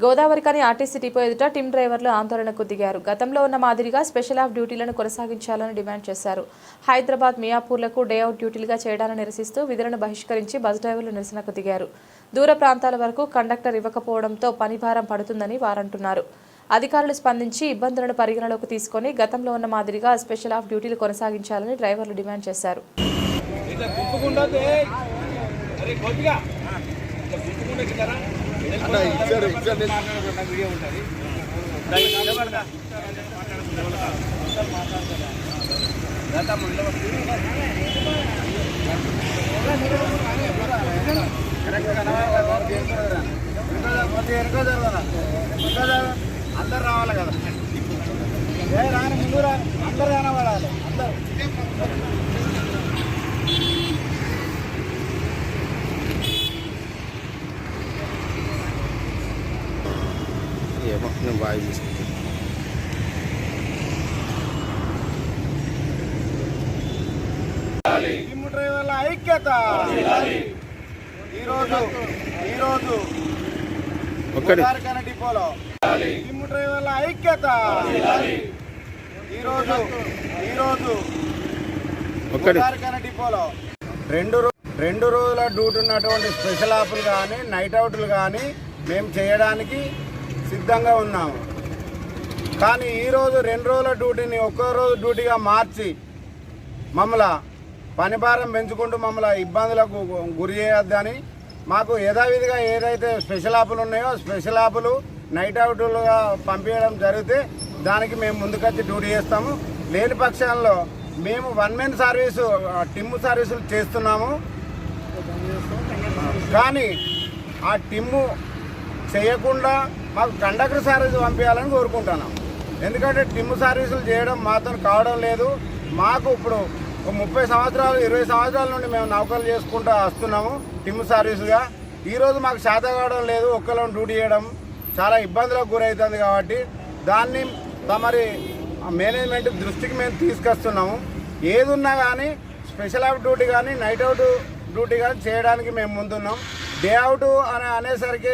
Godavarikhani RTC depot ఎదుట team డ్రైవర్లు ఆందోళనకు దిగారు. గతంలో ఉన్న మాదిరిగా స్పెషల్ ఆఫ్ డ్యూటీలను కొనసాగించాలని డిమాండ్ చేశారు. హైదరాబాద్ మియాపూర్లకు డే అవుట్ డ్యూటీలుగా చేయడాన్ని నిరసిస్తూ విధులను బహిష్కరించి బస్ డ్రైవర్లు నిరసనకు దిగారు. దూర ప్రాంతాల వరకు కండక్టర్ ఇవ్వకపోవడంతో పనిభారం పడుతుందని వారంటున్నారు. అధికారులు స్పందించి ఇబ్బందులను పరిగణలోకి తీసుకొని గతంలో ఉన్న మాదిరిగా స్పెషల్ ఆఫ్ డ్యూటీలు కొనసాగించాలని డ్రైవర్లు డిమాండ్ చేశారు. అందరు రావాలి కదా, రాని ముందు రా, అందరు కనబడాలి. అందరు టీమ్ డ్రైవర్ల ఐక్యత ఈరోజు గోదావరికని డిపోలో టీమ్ డ్రైవర్ల ఐక్యత ఈరోజు గోదావరికని డిపోలో రెండు రోజుల డ్యూటీ ఉన్నటువంటి స్పెషల్ ఆఫ్లు కానీ నైట్ అవుట్లు కానీ మేము చేయడానికి సిద్ధంగా ఉన్నాము. కానీ ఈరోజు 2 రోజుల డ్యూటీని ఒక్కో రోజు డ్యూటీగా మార్చి మమ్మల్ని పనిభారం పెంచుకుంటూ మమ్మల్ని ఇబ్బందులకు గురి చేయొద్దని, మాకు యథావిధిగా ఏదైతే స్పెషల్ ఆఫ్లు ఉన్నాయో స్పెషల్ ఆఫ్లు నైట్ అవుట్లుగా పంపించడం జరిగితే దానికి మేము ముందుకొచ్చి డ్యూటీ చేస్తాము. లేని పక్షాల్లో మేము 1 మెన్ సర్వీసు టిమ్ సర్వీసులు చేస్తున్నాము. కానీ ఆ టిమ్ము చేయకుండా మాకు కండక్టర్ సర్వీస్ పంపించాలని కోరుకుంటున్నాం. ఎందుకంటే టిమ్ సర్వీసులు చేయడం మాతో కావడం లేదు. మాకు ఇప్పుడు 30 సంవత్సరాలు 20 సంవత్సరాల నుండి మేము నౌకలు చేసుకుంటూ వస్తున్నాము టిమ్ సర్వీసుగా. ఈరోజు మాకు శాత కావడం లేదు, ఒక్కళ్ళని డ్యూటీ చేయడం చాలా ఇబ్బందులకు గురవుతుంది. కాబట్టి దాన్ని తమరి మేనేజ్మెంట్ దృష్టికి మేము తీసుకొస్తున్నాము. ఏది ఉన్నా కానీ స్పెషల్ ఆఫ్ డ్యూటీ కానీ నైట్ అవుట్ డ్యూటీ కానీ చేయడానికి మేము ముందున్నాం. డే అవుట్ అనేసరికి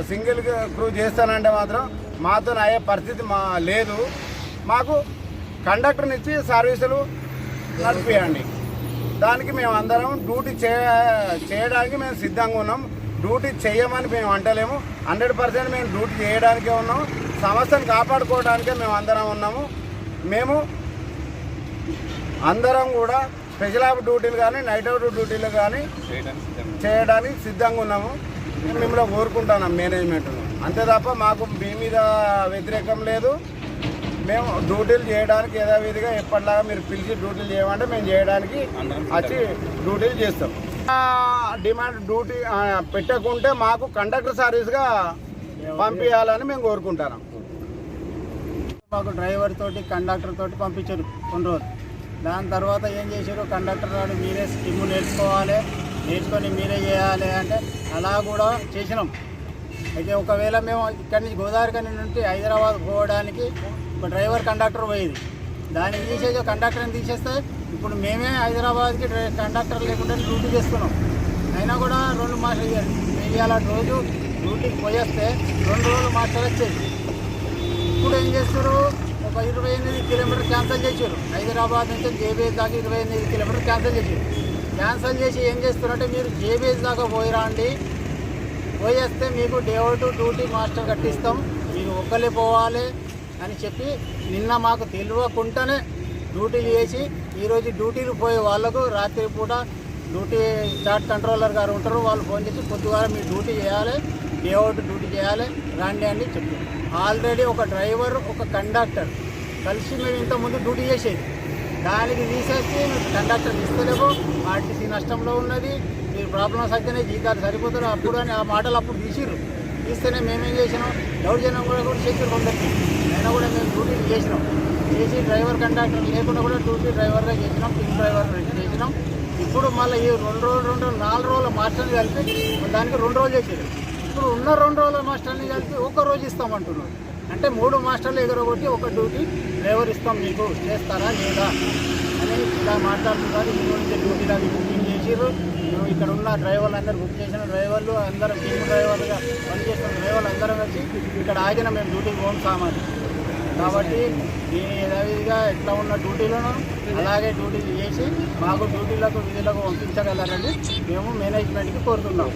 సింగిల్ క్రూ చేస్తానంటే మాత్రం మాతో అయ్యే పరిస్థితి లేదు. మాకు కండక్టర్ని ఇచ్చి సర్వీసులు నడిపియండి. దానికి మేము అందరం డ్యూటీ చేయడానికి మేము సిద్ధంగా ఉన్నాం. డ్యూటీ చేయమని మేము అంటలేము. 100% మేము డ్యూటీ చేయడానికే ఉన్నాము. సంస్థను కాపాడుకోవడానికే మేము అందరం ఉన్నాము. మేము అందరం కూడా స్పెషల్ ఆఫ్ డ్యూటీలు కానీ నైట్ అవుట్ డ్యూటీలు కానీ చేయడానికి సిద్ధంగా ఉన్నాము. మిమ్మల్ని కోరుకుంటున్నాం మేనేజ్మెంట్ను. అంతే తప్ప మాకు మీ మీద వ్యతిరేకం లేదు. మేము డ్యూటీలు చేయడానికి యథావిధిగా ఎప్పటిలాగా మీరు పిలిచి డ్యూటీలు చేయమంటే మేము చేయడానికి వచ్చి డ్యూటీలు చేస్తాం. డిమాండ్ డ్యూటీ పెట్టకుంటే మాకు కండక్టర్ సర్వీస్గా పంపించాలని మేము కోరుకుంటున్నాం. మాకు డ్రైవర్ తోటి కండక్టర్ తోటి పంపించారు కొన్ని రోజులు. దాని తర్వాత ఏం చేశారు, కండక్టర్ వాడు మీరే స్కిమ్ నేర్చుకొని మీరే చేయాలి అంటే అలా కూడా చేసినాం. అయితే ఒకవేళ మేము ఇక్కడి నుంచి గోదావరికని నుండి హైదరాబాద్ పోవడానికి ఒక డ్రైవర్ కండక్టర్ పోయేది, దాన్ని తీసేసి కండక్టర్ని తీసేస్తే ఇప్పుడు మేమే హైదరాబాద్కి కండక్టర్ లేకుండా డ్యూటీ చేస్తున్నాం. అయినా కూడా 2 మాస్టర్లు ఇవాళ రోజు డ్యూటీకి పోయేస్తే 2 రోజులు మాస్టర్ వచ్చేది. ఇప్పుడు ఏం చేస్తారు, ఒక 28 కిలోమీటర్ క్యాన్సిల్ చేశారు. హైదరాబాద్ నుంచి జేబీఎస్ దాకా 28 కిలోమీటర్ క్యాన్సిల్ చేశారు. క్యాన్సిల్ చేసి ఏం చేస్తున్నారంటే మీరు జేబీఎస్ దాకా పోయిరండి, పోయేస్తే మీకు డే అవుట్ డ్యూటీ మాస్టర్ కట్టిస్తాం, మీరు ఒక్కలే పోవాలి అని చెప్పి నిన్న మాకు తెలియకుండానే డ్యూటీలు చేసి ఈరోజు డ్యూటీలు పోయే వాళ్ళకు రాత్రిపూట డ్యూటీ చార్ట్ కంట్రోలర్ గారు ఉంటారు, వాళ్ళు ఫోన్ చేసి పొద్దుగాల మీరు డ్యూటీ చేయాలి, డే అవుట్ డ్యూటీ చేయాలి రండి అని చెప్పి. ఆల్రెడీ ఒక డ్రైవర్ ఒక కండక్టర్ కలిసి మేము ఇంతకుముందు డ్యూటీ చేసేది, దానికి తీసేసి కండక్టర్ ఇస్తలేము, ఆర్టీసీ నష్టంలో ఉన్నది, మీరు ప్రాబ్లమ్స్ అయితేనే జీతాలు సరిపోతారు అప్పుడు అని ఆ మాటలు అప్పుడు తీస్తేనే మేమేం చేసినాం, దౌర్జన్యం కూడా చేసారు కొందరికి. అయినా కూడా మేము డ్యూటీలు చేసినాం. చేసి డ్రైవర్ కండక్టర్ లేకుండా కూడా డ్యూటీ డ్రైవర్గా చేసినాం, టీమ్ డ్రైవర్ చేసినాం. ఇప్పుడు మళ్ళీ ఈ 2 రోజులు 4 రోజుల మాస్టర్ని కలిపి దానికి 2 రోజులు చేసారు. ఇప్పుడు ఉన్న 2 రోజుల మాస్టర్ని కలిపి 1 రోజు ఇస్తామంటున్నారు. అంటే 3 మాస్టర్లు ఎగరగొట్టి ఒక డ్యూటీ డ్రైవర్ ఇస్తాం మీకు, చేస్తారా లేదా అని ఇలా మాట్లాడుతున్నారు. ఈ రోజు డ్యూటీలు అవి బుకింగ్ చేసి చేసిర్రు. మేము ఇక్కడ ఉన్న డ్రైవర్లు అందరూ బుక్ చేసిన డ్రైవర్లు అందరూ టీమ్ డ్రైవర్లుగా పనిచేస్తున్న డ్రైవర్లు అందరం వచ్చి ఇక్కడ ఆగిన మేము డ్యూటీకి పోం సామాన్. కాబట్టి దీని యథావిధిగా ఎట్లా ఉన్న డ్యూటీలను అలాగే డ్యూటీలు చేసి మాకు డ్యూటీలకు విధులకు పంపించగలరని మేము మేనేజ్మెంట్కి కోరుతున్నాం.